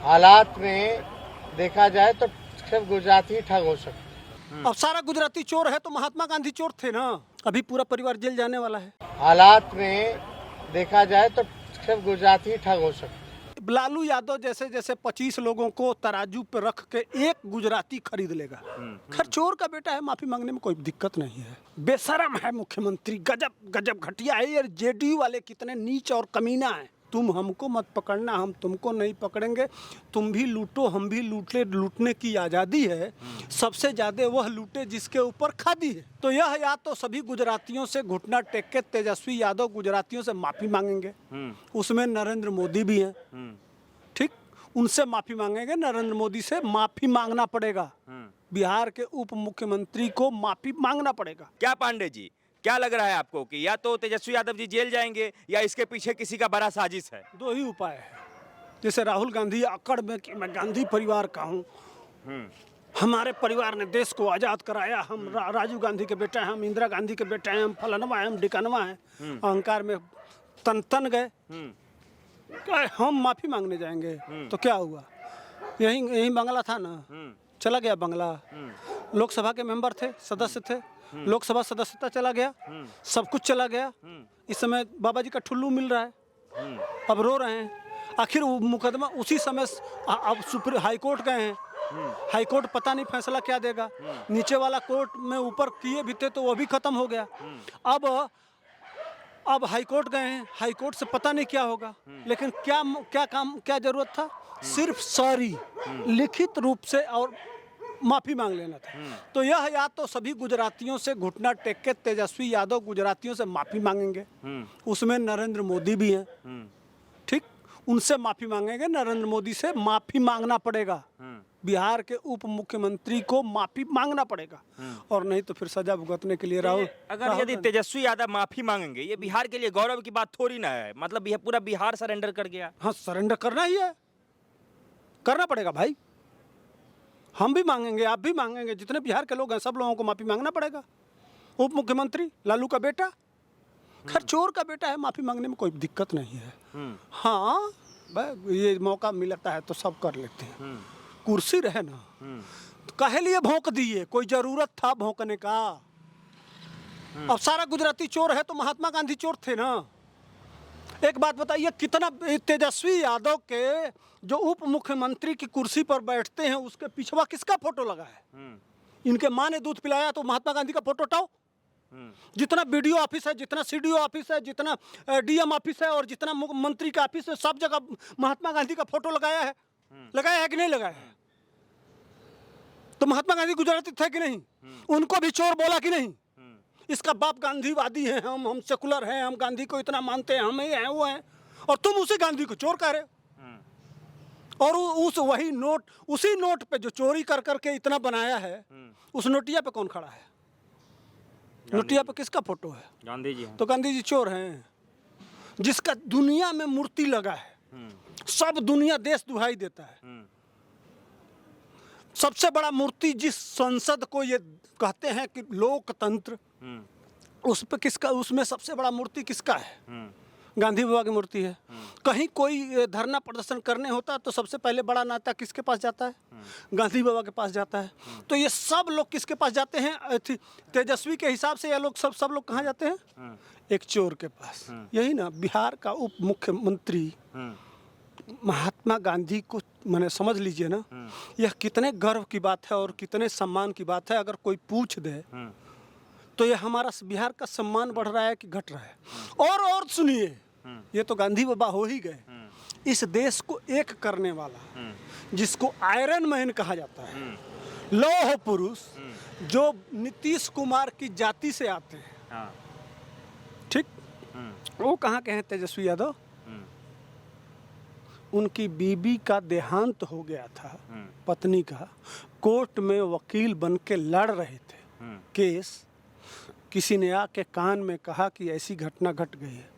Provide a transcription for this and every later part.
हालात में देखा जाए तो सिर्फ गुजराती ही ठग हो सकते। अब सारा गुजराती चोर है तो महात्मा गांधी चोर थे ना। अभी पूरा परिवार जेल जाने वाला है। हालात में देखा जाए तो सिर्फ गुजराती ही ठग हो सकते। लालू यादव जैसे जैसे 25 लोगों को तराजू पे रख के एक गुजराती खरीद लेगा। खैर चोर का बेटा है, माफी मांगने में कोई दिक्कत नहीं है। बेशरम है मुख्यमंत्री, गजब गजब घटिया है। ये जेडीयू वाले कितने नीच और कमीना है। तुम हमको मत पकड़ना, हम तुमको नहीं पकड़ेंगे। तुम भी लूटो, हम भी लूटे। लूटने की आज़ादी है। सबसे ज़्यादा वह लूटे जिसके ऊपर खादी है। तो यह या तो सभी गुजरातियों से घुटना टेक के तेजस्वी यादव गुजरातियों से माफ़ी मांगेंगे, उसमें नरेंद्र मोदी भी हैं, ठीक, उनसे माफ़ी मांगेंगे। नरेंद्र मोदी से माफ़ी मांगना पड़ेगा। बिहार के उप मुख्यमंत्री को माफ़ी मांगना पड़ेगा। क्या पांडे जी, क्या लग रहा है आपको कि या तो तेजस्वी यादव जी जेल जाएंगे या इसके पीछे किसी का बड़ा साजिश है? दो ही उपाय है। जैसे राहुल गांधी अकड़ में कि मैं गांधी परिवार का हूँ, हमारे परिवार ने देश को आज़ाद कराया, हम राजीव गांधी के बेटा हैं, हम इंदिरा गांधी के बेटा हैं, हम फलानवा हैं, हम डिकनवा हैं, अहंकार में तन गए। हम माफ़ी मांगने जाएंगे तो क्या हुआ? यही बंगला था ना, चला गया बंगला। लोकसभा के मेंबर थे, सदस्य थे, लोकसभा सदस्यता चला गया, सब कुछ चला गया। इस समय बाबा जी का ठुल्लू मिल रहा है, अब रो रहे हैं। आखिर वो मुकदमा उसी समय अब सुप्रीम हाई कोर्ट गए हैं। हाई कोर्ट पता नहीं फैसला क्या देगा। नीचे वाला कोर्ट में ऊपर किए भी थे तो वो भी खत्म हो गया। अब हाई कोर्ट गए हैं, हाई कोर्ट से पता नहीं क्या होगा। लेकिन क्या जरूरत था? सिर्फ सॉरी लिखित रूप से और माफी मांग लेना था। तो यह या तो सभी गुजरातियों से घुटना टेक के तेजस्वी यादव गुजरातियों से माफी मांगेंगे, उसमें नरेंद्र मोदी भी हैं, ठीक, उनसे माफी मांगेंगे। नरेंद्र मोदी से माफी मांगना पड़ेगा। बिहार के उप मुख्यमंत्री को माफी मांगना पड़ेगा, और नहीं तो फिर सजा भुगतने के लिए राहुल। अगर यदि तेजस्वी यादव माफी मांगेंगे, ये बिहार के लिए गौरव की बात थोड़ी ना है। मतलब यह पूरा बिहार सरेंडर कर गया। हाँ, सरेंडर करना ही है, करना पड़ेगा भाई। हम भी मांगेंगे, आप भी मांगेंगे, जितने बिहार के लोग हैं सब लोगों को माफी मांगना पड़ेगा। उप मुख्यमंत्री लालू का बेटा, खैर चोर का बेटा है, माफी मांगने में कोई दिक्कत नहीं है। हाँ, ये मौका मिलता है तो सब कर लेते हैं। कुर्सी रहे ना, तो काहे लिए भौंक दिए? कोई जरूरत था भौंकने का? अब सारा गुजराती चोर है तो महात्मा गांधी चोर थे ना। एक बात बताइए, कितना तेजस्वी यादव के जो उप मुख्यमंत्री की कुर्सी पर बैठते हैं उसके पिछवा किसका फोटो लगा है? इनके माँ ने दूध पिलाया तो महात्मा गांधी का फोटो हटाओ। जितना बीडीओ ऑफिस है, जितना सीडीओ ऑफिस है, जितना डीएम ऑफिस है और जितना मंत्री का ऑफिस है, सब जगह महात्मा गांधी का फोटो लगाया है। लगाया है कि नहीं लगाया है? तो महात्मा गांधी गुजराती थे कि नहीं? उनको भी चोर बोला कि नहीं? इसका बाप गांधीवादी है, हम सेकुलर हैं, हम गांधी को इतना मानते हैं, हम ये हैं वो हैं, और तुम उसी गांधी को चोर कह रहे हो। और उसी नोट पे जो चोरी कर करके इतना बनाया है, उस नोटिया पे कौन खड़ा है? नोटिया पे किसका फोटो है? गांधी जी हैं। तो गांधी जी चोर हैं। जिसका दुनिया में मूर्ति लगा है, सब दुनिया देश दुहाई देता है। सबसे बड़ा मूर्ति जिस संसद को ये कहते हैं कि लोकतंत्र, उस पे किसका, उसमें सबसे बड़ा मूर्ति किसका है? गांधी बाबा की मूर्ति है। कहीं कोई धरना प्रदर्शन करने होता है तो सबसे पहले बड़ा नेता किसके पास जाता है? गांधी बाबा के पास जाता है। तो ये सब लोग किसके पास जाते हैं? तेजस्वी के हिसाब से ये लोग सब लोग कहाँ जाते हैं? एक चोर के पास। यही ना, बिहार का उप मुख्यमंत्री महात्मा गांधी को, मैंने समझ लीजिए ना, यह कितने गर्व की बात है और कितने सम्मान की बात है। अगर कोई पूछ दे तो यह हमारा बिहार का सम्मान बढ़ रहा है कि घट रहा है? और सुनिए, ये तो गांधी बाबा हो ही गए। इस देश को एक करने वाला, जिसको आयरन मैन कहा जाता है, लौह पुरुष, जो नीतीश कुमार की जाति से आते हैं, ठीक, वो कहाँ के हैं? तेजस्वी यादव। उनकी बीबी का देहांत हो गया था, पत्नी का। कोर्ट में वकील बन के लड़ रहे थे केस। किसी ने आके कान में कहा कि ऐसी घटना घट गई है।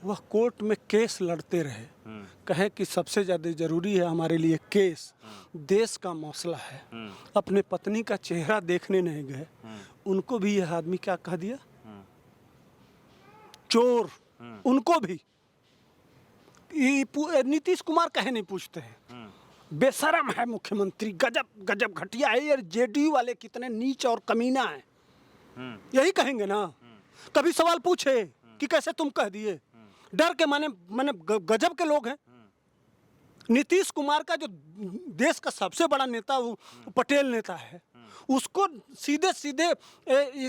वह कोर्ट में केस लड़ते रहे, कहे कि सबसे ज़्यादा ज़रूरी है हमारे लिए केस, देश का मसला है। अपने पत्नी का चेहरा देखने नहीं गए। उनको भी यह आदमी क्या कह दिया? चोर। उनको भी। नीतीश कुमार कहे नहीं पूछते हैं, बेशरम है मुख्यमंत्री, गजब गजब घटिया है। ये जेडीयू वाले कितने नीच और कमीना हैं, यही कहेंगे ना। कभी सवाल पूछे कि कैसे तुम कह दिए, डर के माने माने गजब के लोग हैं। नीतीश कुमार का जो देश का सबसे बड़ा नेता वो पटेल नेता है, उसको सीधे सीधे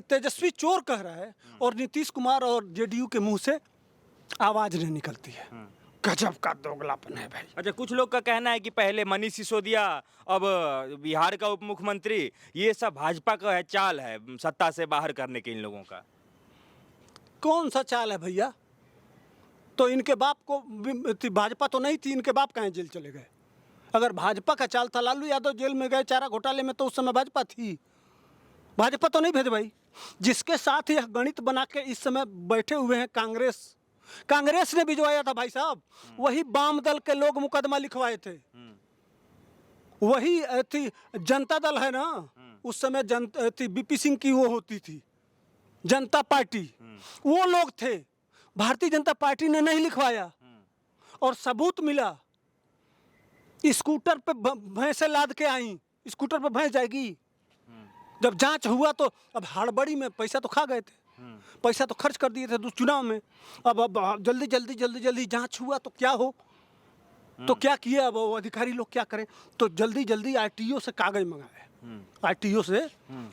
तेजस्वी चोर कह रहा है और नीतीश कुमार और जेडीयू के मुंह से आवाज नहीं निकलती है। गजब का दोगलापन है भाई। अच्छा, कुछ लोग का कहना है कि पहले मनीष सिसोदिया, अब बिहार का उप मुख्यमंत्री, ये सब भाजपा का है, चाल है सत्ता से बाहर करने के इन लोगों का। कौन सा चाल है भैया? तो इनके बाप को भाजपा तो नहीं थी, इनके बाप कहाँ जेल चले गए? अगर भाजपा का चाल था, लालू यादव जेल में गए चारा घोटाले में, तो उस समय भाजपा थी। भाजपा तो नहीं भेज भाई। जिसके साथ यह गणित बना के इस समय बैठे हुए हैं कांग्रेस ने भिजवाया था भाई साहब। वही वाम दल के लोग मुकदमा लिखवाए थे। वही थी जनता दल है ना, उस समय बीपी सिंह की वो होती थी जनता पार्टी, वो लोग थे। भारतीय जनता पार्टी ने नहीं लिखवाया और सबूत मिला। स्कूटर पे भैंसे लाद के आई, स्कूटर पे भैंस जाएगी। जब जांच हुआ तो अब हड़बड़ी में पैसा तो खा गए थे, पैसा तो खर्च कर दिए थे चुनाव में। अब जल्दी जांच हुआ तो क्या हो, तो क्या किया अब वो अधिकारी लोग क्या करें, तो जल्दी आरटीओ से कागज मंगाए, आरटीओ से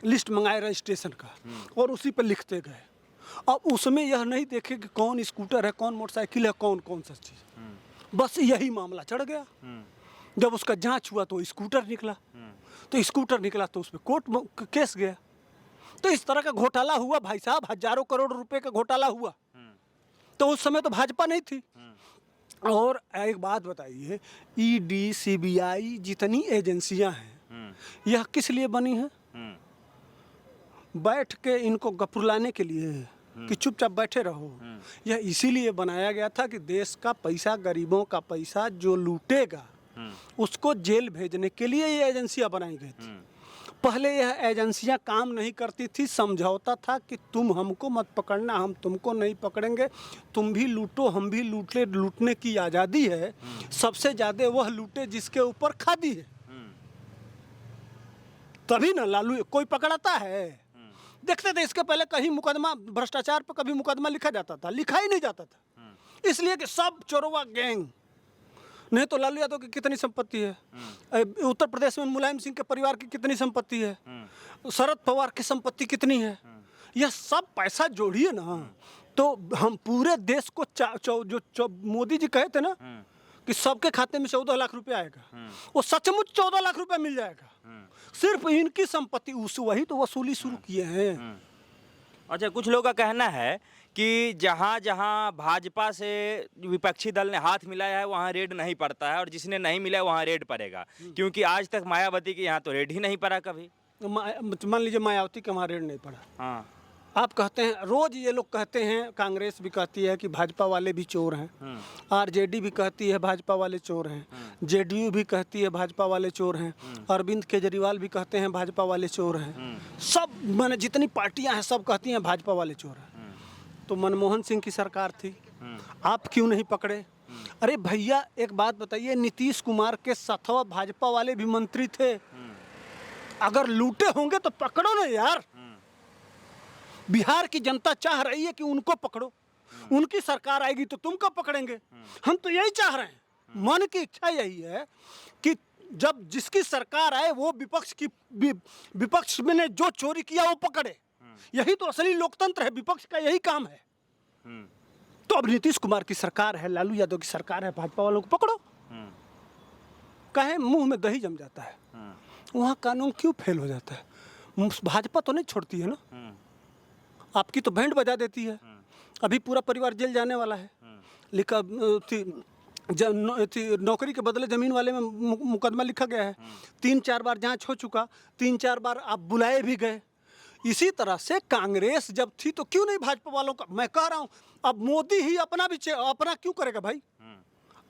लिस्ट मंगाए रजिस्ट्रेशन का, और उसी पर लिखते गए। अब उसमें यह नहीं देखे कि कौन स्कूटर है, कौन मोटरसाइकिल है, कौन सा चीज़, बस यही मामला चढ़ गया। जब उसका जांच हुआ तो स्कूटर निकला, तो उस पर कोर्ट केस गया। तो इस तरह का घोटाला हुआ भाई साहब, हजारों करोड़ रुपए का घोटाला हुआ। तो उस समय तो भाजपा नहीं थी। और एक बात बताइए, ईडी, सीबीआई जितनी एजेंसियां हैं, यह किस लिए बनी है? बैठ के इनको गपुलाने के लिए कि चुपचाप बैठे रहो। यह इसीलिए बनाया गया था कि देश का पैसा, गरीबों का पैसा जो लूटेगा उसको जेल भेजने के लिए ये एजेंसियां बनाई गई थी। पहले यह एजेंसियां काम नहीं करती थी, समझौता था कि तुम हमको मत पकड़ना, हम तुमको नहीं पकड़ेंगे, तुम भी लूटो हम भी लूटने की आज़ादी है। सबसे ज़्यादा वह लूटे जिसके ऊपर खादी है, तभी ना लालू कोई पकड़ाता है। देखते थे इसके पहले कहीं मुकदमा भ्रष्टाचार पर कभी मुकदमा लिखा जाता था? लिखा ही नहीं जाता था, इसलिए कि सब चोरवा गैंग। नहीं तो लालू यादव की कितनी संपत्ति है, उत्तर प्रदेश में मुलायम सिंह के परिवार की कितनी संपत्ति है, शरद पवार की संपत्ति कितनी है, यह सब पैसा जोड़िए ना तो हम पूरे देश को जो मोदी जी कहे थे ना कि सबके खाते में 14 लाख रुपया आएगा, वो सचमुच 14 लाख रुपया मिल जाएगा। सिर्फ इनकी संपत्ति, वही तो वसूली शुरू किए हैं। अच्छा, कुछ लोगों का कहना है कि जहाँ जहाँ भाजपा से विपक्षी दल ने हाथ मिलाया है वहाँ रेड नहीं पड़ता है, और जिसने नहीं मिला है वहाँ रेड पड़ेगा, क्योंकि आज तक मायावती के यहाँ तो रेड ही नहीं पड़ा कभी। मान लीजिए मायावती के वहाँ रेड नहीं पड़ा। हाँ, आप कहते हैं, रोज ये लोग कहते हैं, कांग्रेस भी कहती है कि भाजपा वाले भी चोर हैं, आरजेडी भी कहती है भाजपा वाले चोर हैं, जेडीयू भी कहती है भाजपा वाले चोर हैं, अरविंद केजरीवाल भी कहते हैं भाजपा वाले चोर हैं, सब माने जितनी पार्टियां हैं सब कहती हैं भाजपा वाले चोर हैं। तो मनमोहन सिंह की सरकार थी, आप क्यों नहीं पकड़े? अरे भैया एक बात बताइए, नीतीश कुमार के साथवा भाजपा वाले भी मंत्री थे। अगर लूटे होंगे तो पकड़ो ना यार। बिहार की जनता चाह रही है कि उनको पकड़ो, उनकी सरकार आएगी तो तुमको पकड़ेंगे। हम तो यही चाह रहे हैं, मन की इच्छा यही है कि जब जिसकी सरकार आए वो विपक्ष में ने जो चोरी किया वो पकड़े। यही तो असली लोकतंत्र है, विपक्ष का यही काम है। तो अब नीतीश कुमार की सरकार है, लालू यादव की सरकार है, भाजपा वालों को पकड़ो। कहे मुंह में दही जम जाता है, वहाँ कानून क्यों फेल हो जाता है? भाजपा तो नहीं छोड़ती है ना, आपकी तो बैंड बजा देती है। अभी पूरा परिवार जेल जाने वाला है, लिखा नौकरी के बदले जमीन वाले में मुकदमा लिखा गया है। 3-4 बार जांच हो चुका, 3-4 बार आप बुलाए भी गए। इसी तरह से कांग्रेस जब थी तो क्यों नहीं भाजपा वालों का? मैं कह रहा हूं अब मोदी ही अपना क्यों करेगा भाई?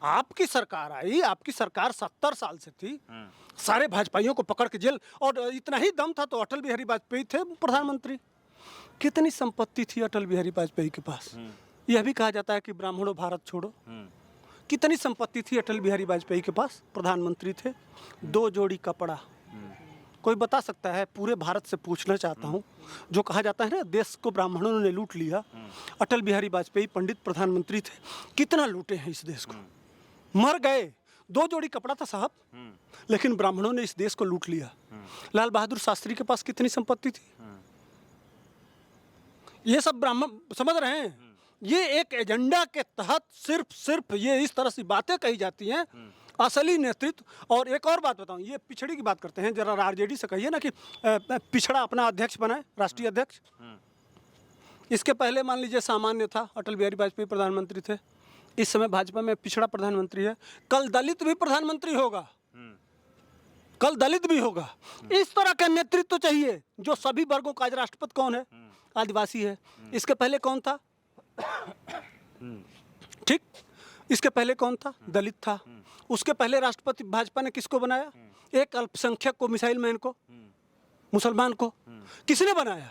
आपकी सरकार आई, आपकी सरकार 70 साल से थी, सारे भाजपाइयों को पकड़ के जेल, और इतना ही दम था तो अटल बिहारी वाजपेयी थे प्रधानमंत्री। कितनी संपत्ति थी अटल बिहारी वाजपेयी के पास। यह भी कहा जाता है कि ब्राह्मणों भारत छोड़ो, कितनी संपत्ति थी अटल बिहारी वाजपेयी के पास? प्रधानमंत्री थे, 2 जोड़ी कपड़ा। कोई बता सकता है? पूरे भारत से पूछना चाहता हूँ, जो कहा जाता है ना देश को ब्राह्मणों ने लूट लिया, अटल बिहारी वाजपेयी पंडित प्रधानमंत्री थे, कितना लूटे हैं इस देश को? मर गए, 2 जोड़ी कपड़ा था साहब, लेकिन ब्राह्मणों ने इस देश को लूट लिया। लाल बहादुर शास्त्री के पास कितनी संपत्ति थी? ये सब ब्राह्मण समझ रहे हैं। ये एक एजेंडा के तहत सिर्फ ये इस तरह से बातें कही जाती हैं। असली नेतृत्व। और एक और बात बताऊं, ये पिछड़ी की बात करते हैं, जरा आरजेडी से कहिए ना कि पिछड़ा अपना अध्यक्ष बनाए, राष्ट्रीय अध्यक्ष। इसके पहले मान लीजिए सामान्य था, अटल बिहारी वाजपेयी प्रधानमंत्री थे, इस समय भाजपा में पिछड़ा प्रधानमंत्री है, कल दलित भी प्रधानमंत्री होगा, कल दलित भी होगा। इस तरह का नेतृत्व चाहिए जो सभी वर्गों का। आज राष्ट्रपति कौन है? आदिवासी है। इसके पहले कौन था? ठीक, इसके पहले कौन था? दलित था। उसके पहले राष्ट्रपति भाजपा ने किसको बनाया? एक अल्पसंख्यक को, मिसाइल मैन को, मुसलमान को। किसने बनाया?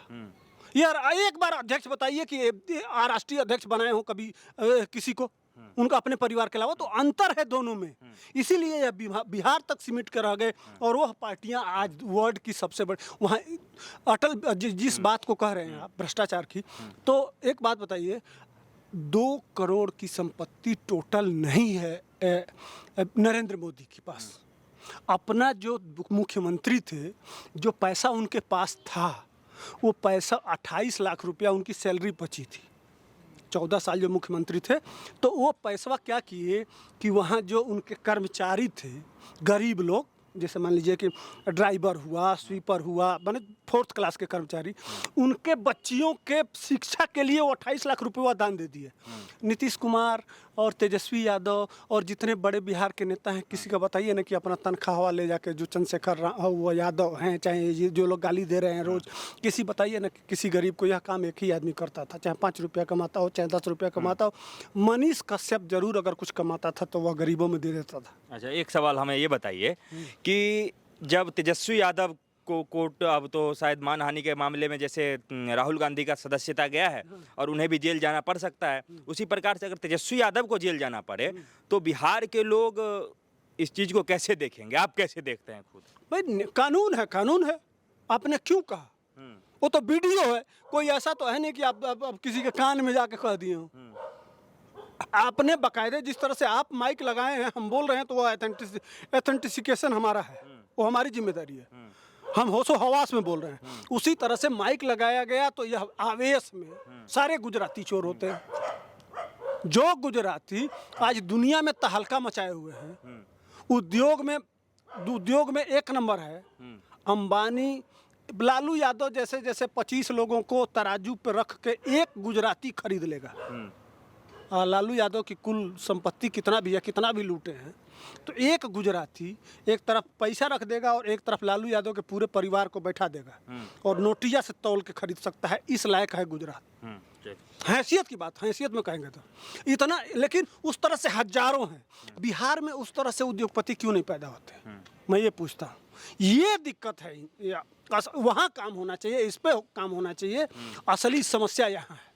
यार एक बार अध्यक्ष बताइए कि राष्ट्रीय अध्यक्ष बनाए हो कभी किसी को, उनका अपने परिवार के अलावा। तो अंतर है दोनों में, इसीलिए यह बिहार तक सिमट कर रह गए। और वह पार्टियां आज वर्ल्ड की सबसे बड़ी, वहाँ अटल जिस बात को कह रहे हैं आप भ्रष्टाचार की, तो एक बात बताइए, 2 करोड़ की संपत्ति टोटल नहीं है नरेंद्र मोदी के पास। अपना जो मुख्यमंत्री थे, जो पैसा उनके पास था, वो पैसा 28 लाख रुपया उनकी सैलरी बची थी। 14 साल जो मुख्यमंत्री थे, तो वो पैसा क्या किए कि वहाँ जो उनके कर्मचारी थे, गरीब लोग, जैसे मान लीजिए कि ड्राइवर हुआ, स्वीपर हुआ, माने 4th क्लास के कर्मचारी, उनके बच्चियों के शिक्षा के लिए वो 28 लाख रुपये दान दे दिए। नीतीश कुमार और तेजस्वी यादव और जितने बड़े बिहार के नेता हैं, किसी का बताइए ना कि अपना तनख्वाह ले जाके, जो चंद्रशेखर वो यादव हैं, चाहे ये जो लोग गाली दे रहे हैं रोज़, किसी बताइए ना कि किसी गरीब को यह काम एक ही आदमी करता था, चाहे 5 रुपया कमाता हो, चाहे 10 रुपया कमाता हो। मनीष कश्यप जरूर अगर कुछ कमाता था तो वह गरीबों में दे देता था। अच्छा, एक सवाल हमें ये बताइए कि जब तेजस्वी यादव को कोर्ट, अब तो शायद मानहानि के मामले में जैसे राहुल गांधी का सदस्यता गया है और उन्हें भी जेल जाना पड़ सकता है, उसी प्रकार से अगर तेजस्वी यादव को जेल जाना पड़े तो बिहार के लोग इस चीज़ को कैसे देखेंगे? आप कैसे देखते हैं खुद? भाई कानून है, कानून है। आपने क्यों कहा? वो तो वीडियो है, कोई ऐसा तो है नहीं कि आप किसी के कान में जाके कह दिए हो। आपने बाकायदे जिस तरह से आप माइक लगाए हैं, हम बोल रहे हैं, तो वो एथेंटिसिकेशन हमारा है, वो हमारी जिम्मेदारी है। हम होशो हवास में बोल रहे हैं, उसी तरह से माइक लगाया गया तो यह आवेश में सारे गुजराती चोर होते हैं। जो गुजराती आज दुनिया में तहलका मचाए हुए हैं, उद्योग में 1 नंबर है। अंबानी, लालू यादव जैसे 25 लोगों को तराजू पे रख के एक गुजराती खरीद लेगा। लालू यादव की कुल संपत्ति कितना भी है, कितना भी लूटे हैं, तो एक गुजराती एक तरफ पैसा रख देगा और एक तरफ लालू यादव के पूरे परिवार को बैठा देगा और नोटिया से तौल के खरीद सकता है। इस लायक है गुजरात। हैसियत की बात, हैसियत में कहेंगे तो इतना। लेकिन उस तरह से हजारों हैं बिहार में, उस तरह से उद्योगपति क्यों नहीं पैदा होते? मैं ये पूछता हूँ, ये दिक्कत है। वहाँ काम होना चाहिए, इस पे काम होना चाहिए। असली समस्या यहाँ है।